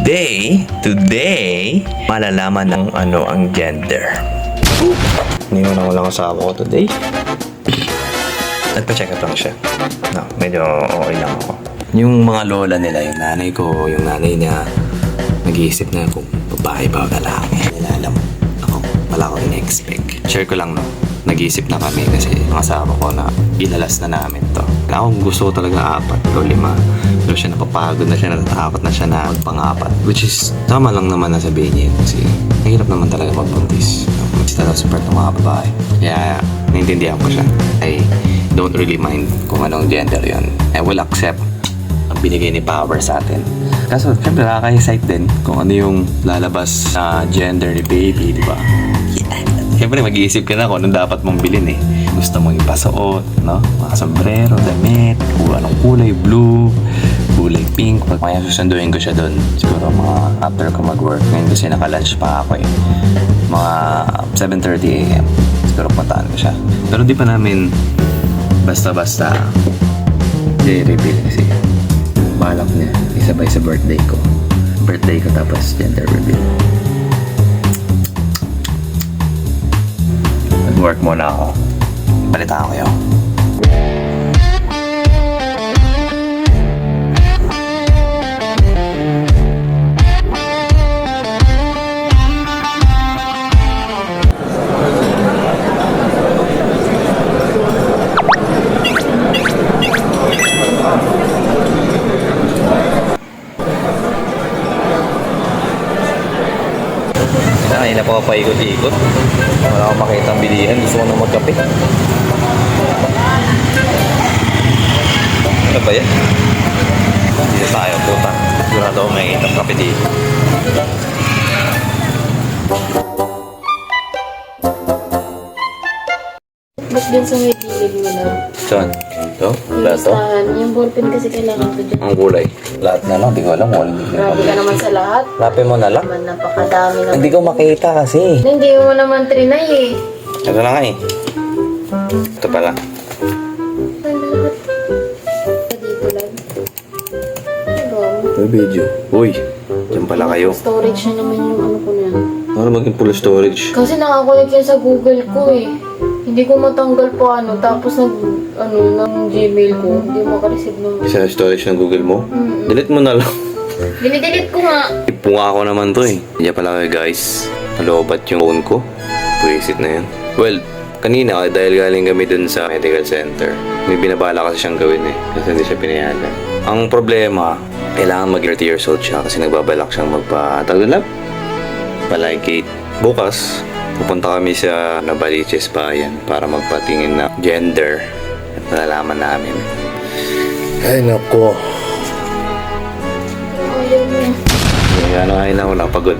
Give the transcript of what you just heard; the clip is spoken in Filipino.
today, malalaman ng ano ang gender. Niwan ako lang asawa ko today. Nagpa-check up lang siya. No, medyo okay lang ako. Yung mga lola nila, yung nanay ko, yung nanay niya, nag-iisip na kung babae ba o lalaki. Nila alam. Ako, wala akong in-expect. Share ko lang, no? Nag-iisip na kami kasi ang asawa ko na inalas na namin to. Ako gusto ko talaga 4 o 5. Pero siya napapagod na siya, natatakot na siya na magpang-4. Which is, tama lang naman na sabihin niya kasi mahirap naman talaga magbuntis. Mas talaga support ng mga babae. Kaya, naintindihan ko siya. I don't really mind kung anong gender yon. I will accept ang binigay ni Power sa atin. Kaso, syempre nakaka-excite din kung ano yung lalabas na gender ni baby, di ba? Siyempre, mag-iisip ka na kung anong dapat mong bilhin eh. Gusto mong ipasuot, no? Mga sombrero, damit, kung anong kulay, blue, kulay pink. Kaya susunduin ko siya doon. Siguro mga after ko mag-work. Ngayon kasi naka-lunch pa ako eh. Mga 7:30 a.m. Siguro puntaan ko siya. Pero di pa namin basta-basta i-reveal kasi balak niya. Isabay sa birthday ko. Birthday ko tapos gender reveal. Work muna ako. Balitaan ko yun. Ay, napapaikot-ikot. Wala akong makita ang bilihan. Gusto ko na magkape. Ano ba yan? Dito tayo, puta. Sigurado ako makikita ang kape dito. Ba't dun sa may gilid mo na? Saan? Ito? Plato? Yung ballpen kasi kailangan ko dyan. Ang kulay. Lahat na lang. Di ko alam. Walang Grabe ka naman sa lahat. Lapin mo na lang. Naman napakadami naman. Hindi ko makita kasi. Hindi mo naman trinay eh. Ito na nga eh. Ito pala. Ano lahat? Dito lang. Ano ba? May video. Uy, dyan pala kayo. Storage na naman yung ano ko na yan. Ano maging full storage? Kasi nakakonect yan sa Google ko eh. Hindi ko matanggal pa ano. Tapos ng Gmail ko. Hindi makareceive ng... Sa storage ng Google mo? Delete mo na lang. Dinidelete ko nga. Ipunga ko naman to eh. Diyan pala kayo guys. Nalobat yung phone ko. Buwisit na yan. Well, kanina dahil galing kami dun sa medical center. May binabala kasi siyang gawin eh. Kasi hindi siya pinayagan. Ang problema, kailangan mag 30 years old siya kasi nagbabalak siyang magpa-tagulap. Palagate. Bukas, pupunta kami sa Nabaliches Bayan para magpatingin na gender at nalalaman namin. Ay nako. Ayaw mo. Ay, ano ay na ako napagod.